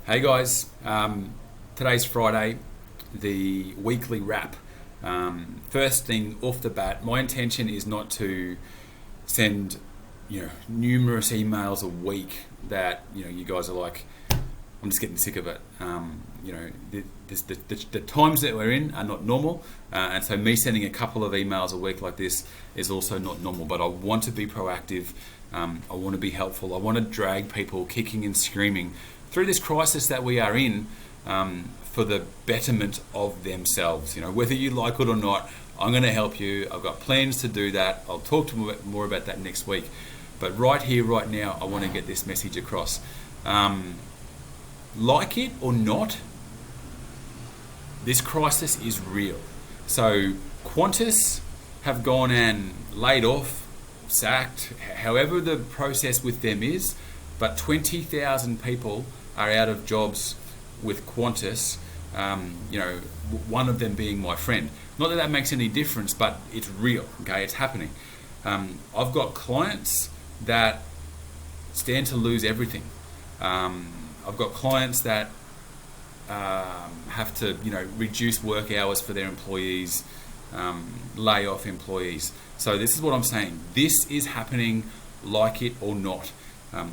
Hey guys, today's Friday, the weekly wrap. First thing off the bat, my intention is not to send numerous emails a week that you guys are like, I'm just getting sick of it. The times that we're in are not normal, and so me sending a couple of emails a week like this is also not normal. But I want to be proactive. I want to be helpful. I want to drag people kicking and screaming through this crisis that we are in, for the betterment of themselves. Whether you like it or not, I'm going to help you. I've got plans to do that. I'll talk to you more about that next week. But right here, right now, I want to get this message across. Like it or not, this crisis is real. So Qantas have gone and laid off, sacked, however the process with them is, but 20,000 people are out of jobs with Qantas, one of them being my friend. Not that that makes any difference, but it's real, okay? It's happening. I've got clients that stand to lose everything. I've got clients that have to, reduce work hours for their employees, lay off employees. So this is what I'm saying. This is happening, like it or not.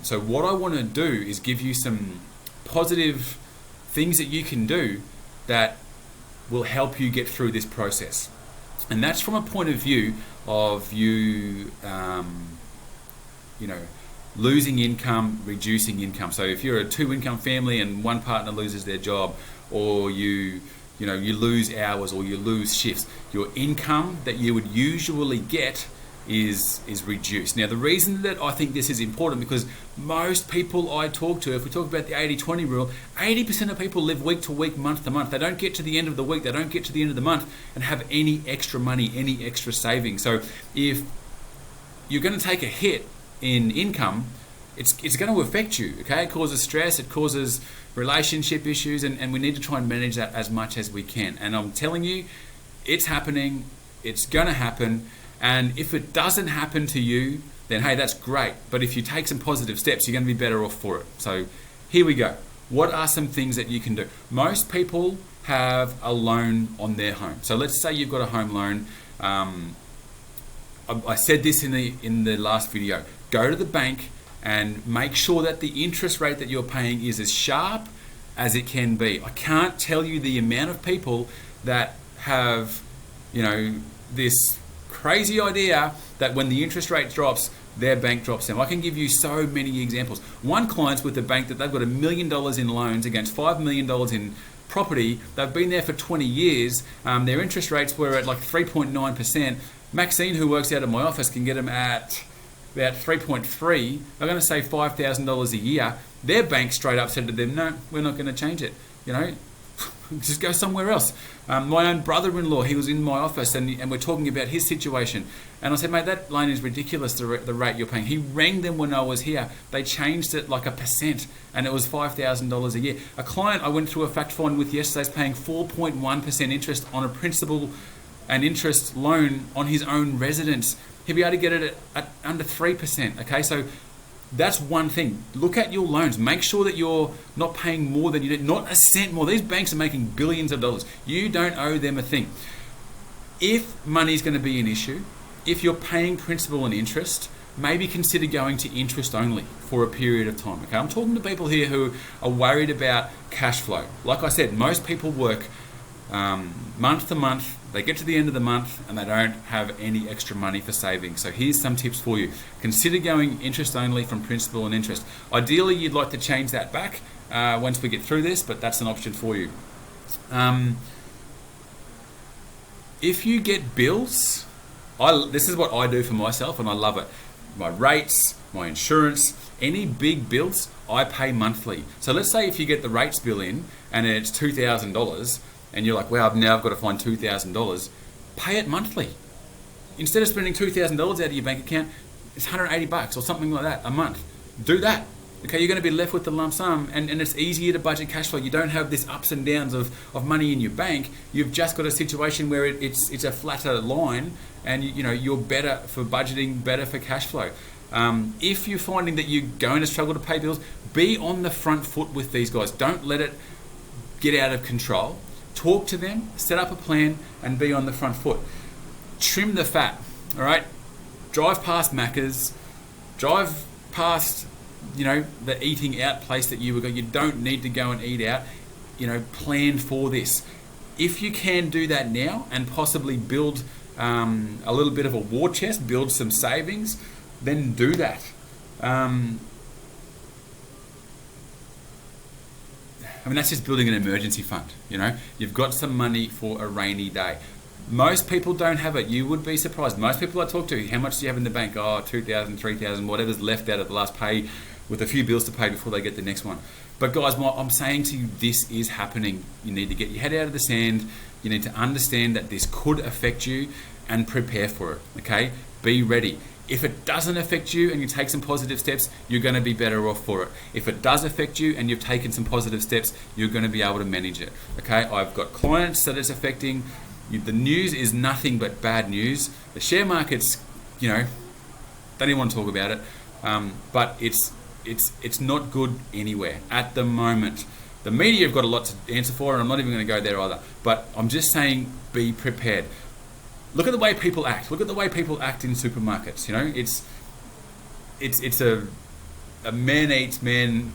So what I want to do is give you some positive things that you can do that will help you get through this process. And that's from a point of view of you, losing income, reducing income. So if you're a 2-income family and one partner loses their job, or you lose hours or you lose shifts, your income that you would usually get is reduced. Now, the reason that I think this is important, because most people I talk to, if we talk about the 80-20 rule, 80% of people live week to week, month to month. They don't get to the end of the week, they don't get to the end of the month and have any extra money, any extra savings. So if you're going to take a hit in income, it's going to affect you, okay? It causes stress, it causes relationship issues, and we need to try and manage that as much as we can. And I'm telling you, it's happening, it's going to happen. And if it doesn't happen to you, then hey, that's great. But if you take some positive steps, you're going to be better off for it. So here we go. What are some things that you can do? Most people have a loan on their home. So let's say you've got a home loan. I said this in the last video. Go to the bank and make sure that the interest rate that you're paying is as sharp as it can be. I can't tell you the amount of people that have, this crazy idea that when the interest rate drops, their bank drops them. I can give you so many examples. One client's with a bank that they've got $1 million in loans against $5 million in property. They've been there for 20 years. Their interest rates were at like 3.9%. Maxine, who works out of my office, can get them at about 3.3. They're going to save $5,000 a year. Their bank straight up said to them, no, we're not going to change it. Just go somewhere else. My own brother-in-law, he was in my office and we're talking about his situation. And I said, mate, that loan is ridiculous, the rate you're paying. He rang them when I was here. They changed it like 1% and it was $5,000 a year. A client I went through a fact find with yesterday is paying 4.1% interest on a principal and interest loan on his own residence. He'll be able to get it at under 3%. Okay, so that's one thing. Look at your loans. Make sure that you're not paying more than you did, not a cent more. These banks are making billions of dollars. You don't owe them a thing. If money is going to be an issue, if you're paying principal and interest, maybe consider going to interest only for a period of time. Okay, I'm talking to people here who are worried about cash flow. Like I said, most people work month to month. They get to the end of the month and they don't have any extra money for savings. So here's some tips for you. Consider going interest only from principal and interest. Ideally, you'd like to change that back once we get through this, but that's an option for you. If you get bills, this is what I do for myself and I love it. My rates, my insurance, any big bills, I pay monthly. So let's say if you get the rates bill in and it's $2,000, and you're like, wow, I've got to find $2,000, pay it monthly. Instead of spending $2,000 out of your bank account, it's $180 or something like that a month. Do that. Okay, you're going to be left with the lump sum, and it's easier to budget cash flow. You don't have this ups and downs of money in your bank. You've just got a situation where it's a flatter line, and you're better for budgeting, better for cash flow. If you're finding that you're going to struggle to pay bills, be on the front foot with these guys. Don't let it get out of control. Talk to them, set up a plan, and be on the front foot. Trim the fat, all right? Drive past Macca's, drive past, the eating out place that you were going. You don't need to go and eat out. Plan for this. If you can do that now and possibly build a little bit of a war chest, build some savings, then do that. That's just building an emergency fund. You've got some money for a rainy day. Most people don't have it. You would be surprised. Most people I talk to, how much do you have in the bank? Oh, 2,000, 3,000, whatever's left out of the last pay, with a few bills to pay before they get the next one. But guys, I'm saying to you, this is happening. You need to get your head out of the sand. You need to understand that this could affect you and prepare for it, okay? Be ready. If it doesn't affect you and you take some positive steps, you're going to be better off for it. If it does affect you and you've taken some positive steps, you're going to be able to manage it, okay? I've got clients that it's affecting. The news is nothing but bad news. The share market's, don't even want to talk about it, but it's not good anywhere at the moment. The media have got a lot to answer for, and I'm not even going to go there either. But I'm just saying, be prepared. Look at the way people act. Look at the way people act in supermarkets. It's a man eats man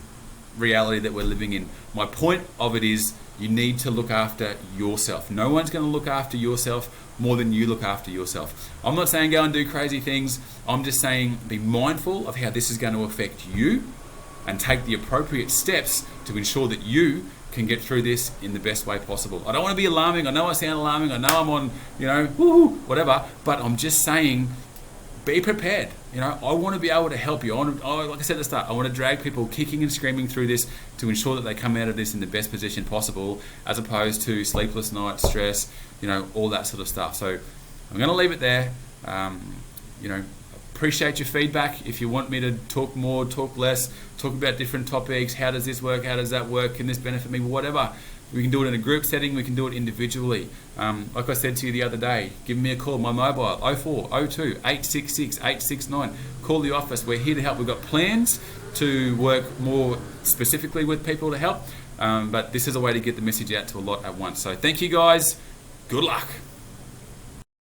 reality that we're living in. My point of it is, you need to look after yourself. No one's going to look after yourself more than you look after yourself. I'm not saying go and do crazy things. I'm just saying be mindful of how this is going to affect you and take the appropriate steps to ensure that you can get through this in the best way possible. I don't want to be alarming. I know I sound alarming. I know I'm on, whatever. But I'm just saying, be prepared. I want to be able to help you. Like I said at the start, I want to drag people kicking and screaming through this to ensure that they come out of this in the best position possible, as opposed to sleepless nights, stress, all that sort of stuff. So I'm going to leave it there. Appreciate your feedback. If you want me to talk more, talk less, talk about different topics, how does this work, how does that work, can this benefit me, whatever. We can do it in a group setting, we can do it individually. Like I said to you the other day, give me a call, my mobile, 0402 866 869. Call the office, we're here to help. We've got plans to work more specifically with people to help, but this is a way to get the message out to a lot at once. So thank you guys, good luck.